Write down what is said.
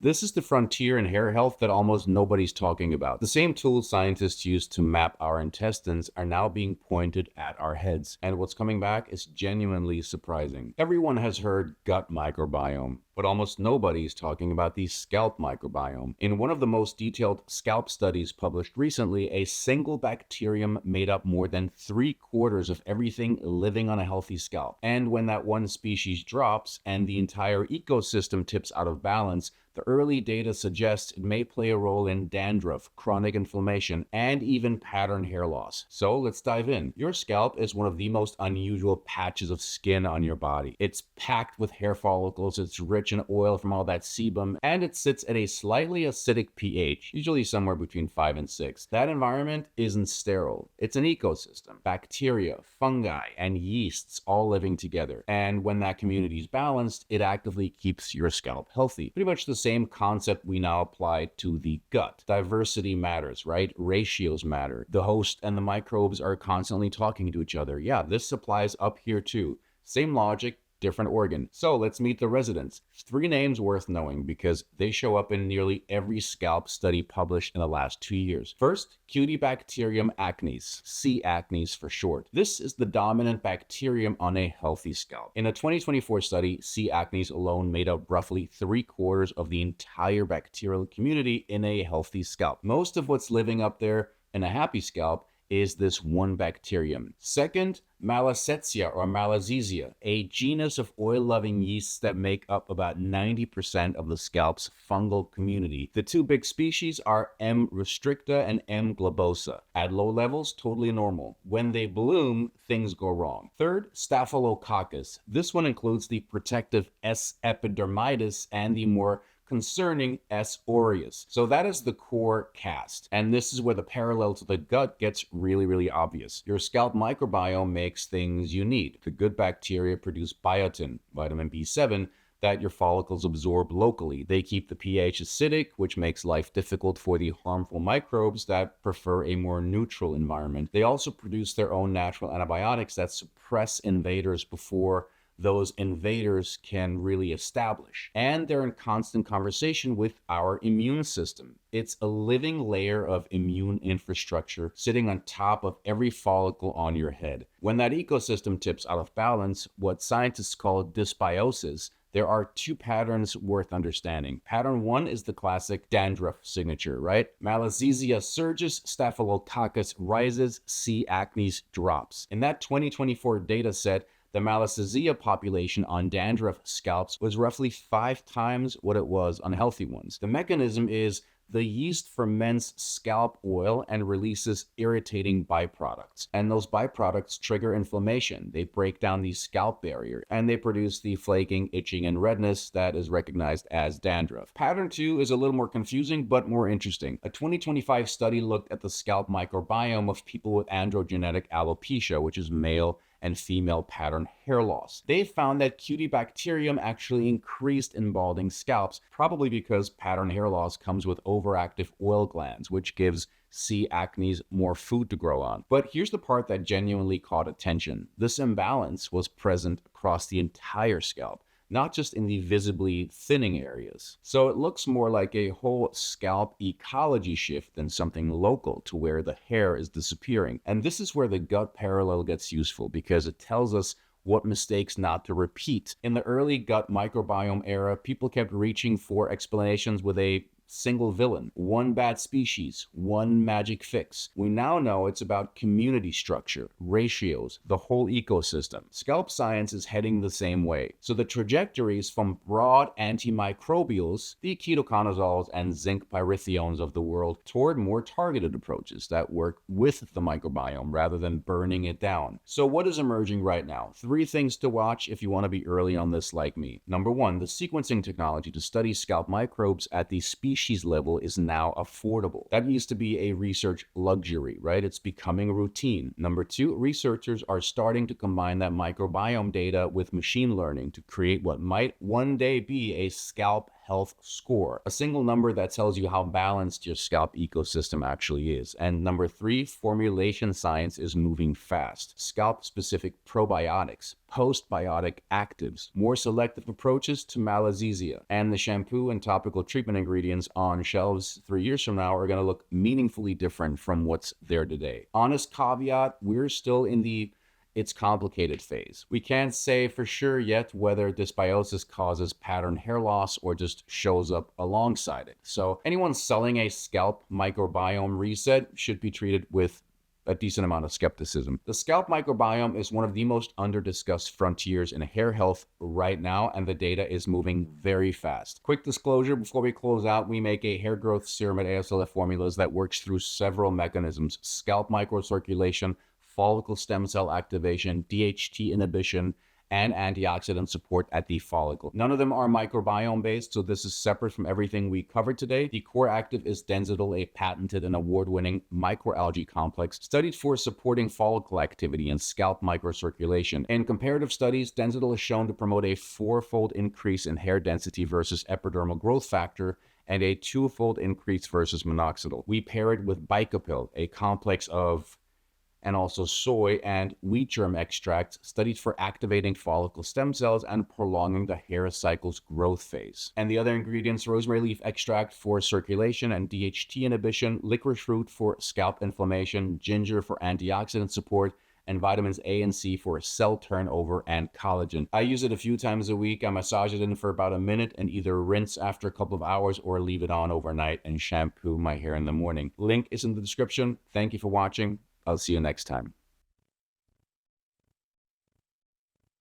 This is the frontier in hair health that almost nobody's talking about. The same tools scientists use to map our intestines are now being pointed at our heads. And what's coming back is genuinely surprising. Everyone has heard gut microbiome, but almost nobody is talking about the scalp microbiome. In one of the most detailed scalp studies published recently, a single bacterium made up more than 3/4 of everything living on a healthy scalp. And when that one species drops and the entire ecosystem tips out of balance, the early data suggests it may play a role in dandruff, chronic inflammation, and even pattern hair loss. So let's dive in. Your scalp is one of the most unusual patches of skin on your body. It's packed with hair follicles, it's rich in oil from all that sebum, and it sits at a slightly acidic pH, usually somewhere between 5 and 6. That environment isn't sterile. It's an ecosystem. Bacteria, fungi, and yeasts all living together. And when that community is balanced, it actively keeps your scalp healthy. Pretty much the same concept we now apply to the gut. Diversity matters, right? Ratios matter. The host and the microbes are constantly talking to each other. Yeah, this applies up here too. Same logic, different organ. So let's meet the residents. 3 names worth knowing because they show up in nearly every scalp study published in the last 2 years. First, Cutibacterium acnes, C. acnes for short. This is the dominant bacterium on a healthy scalp. In a 2024 study, C. acnes alone made up roughly 3/4 of the entire bacterial community in a healthy scalp. Most of what's living up there in a happy scalp is this one bacterium. Second, Malassezia or Malassezia, a genus of oil-loving yeasts that make up about 90% of the scalp's fungal community. The 2 big species are M. restricta and M. globosa. At low levels, totally normal. When they bloom, things go wrong. Third, Staphylococcus. This one includes the protective S. epidermidis and the more concerning S. aureus. So that is the core cast. And this is where the parallel to the gut gets really obvious. Your scalp microbiome makes things you need. The good bacteria produce biotin, vitamin B7, that your follicles absorb locally. They keep the pH acidic, which makes life difficult for the harmful microbes that prefer a more neutral environment. They also produce their own natural antibiotics that suppress invaders before those invaders can really establish. And they're in constant conversation with our immune system. It's a living layer of immune infrastructure sitting on top of every follicle on your head. When that ecosystem tips out of balance, what scientists call dysbiosis, there are 2 patterns worth understanding. Pattern 1 is the classic dandruff signature, right? Malassezia surges, Staphylococcus rises, C. acnes drops. In that 2024 data set, the Malassezia population on dandruff scalps was roughly 5 times what it was on healthy ones. The mechanism is the yeast ferments scalp oil and releases irritating byproducts. And those byproducts trigger inflammation. They break down the scalp barrier and they produce the flaking, itching, and redness that is recognized as dandruff. Pattern 2 is a little more confusing but more interesting. A 2025 study looked at the scalp microbiome of people with androgenetic alopecia, which is male and female pattern hair loss. They found that Cutibacterium actually increased in balding scalps, probably because pattern hair loss comes with overactive oil glands, which gives C. acnes more food to grow on. But here's the part that genuinely caught attention. This imbalance was present across the entire scalp, not just in the visibly thinning areas. So it looks more like a whole scalp ecology shift than something local to where the hair is disappearing. And this is where the gut parallel gets useful because it tells us what mistakes not to repeat. In the early gut microbiome era, people kept reaching for explanations with a single villain, one bad species, one magic fix. We now know it's about community structure, ratios, the whole ecosystem. Scalp science is heading the same way. So the trajectories from broad antimicrobials, the ketoconazoles and zinc pyrithiones of the world, toward more targeted approaches that work with the microbiome rather than burning it down. So what is emerging right now? 3 things to watch if you want to be early on this like me. Number 1, the sequencing technology to study scalp microbes at the species level is now affordable. That used to be a research luxury, right? It's becoming routine. Number 2, researchers are starting to combine that microbiome data with machine learning to create what might one day be a scalp health score, a single number that tells you how balanced your scalp ecosystem actually is. And number 3, formulation science is moving fast. Scalp-specific probiotics, postbiotic actives, more selective approaches to Malassezia, and the shampoo and topical treatment ingredients on shelves 3 years from now are going to look meaningfully different from what's there today. Honest caveat, we're still in the it's complicated phase. We can't say for sure yet whether dysbiosis causes pattern hair loss or just shows up alongside it. So anyone selling a scalp microbiome reset should be treated with a decent amount of skepticism. The scalp microbiome is one of the most under-discussed frontiers in hair health right now, and the data is moving very fast. Quick disclosure before we close out, we make a hair growth serum at ASLF Formulas that works through several mechanisms: scalp microcirculation, follicle stem cell activation, DHT inhibition, and antioxidant support at the follicle. None of them are microbiome based, so this is separate from everything we covered today. The core active is Densidol, a patented and award-winning microalgae complex studied for supporting follicle activity and scalp microcirculation. In comparative studies, Densidol is shown to promote a 4-fold increase in hair density versus epidermal growth factor and a 2-fold increase versus minoxidil. We pair it with Bicapil, a complex of and also soy and wheat germ extracts studied for activating follicle stem cells and prolonging the hair cycle's growth phase. And the other ingredients: rosemary leaf extract for circulation and DHT inhibition, licorice root for scalp inflammation, ginger for antioxidant support, and vitamins A and C for cell turnover and collagen. I use it a few times a week. I massage it in for about a minute and either rinse after a couple of hours or leave it on overnight and shampoo my hair in the morning. Link is in the description. Thank you for watching. I'll see you next time.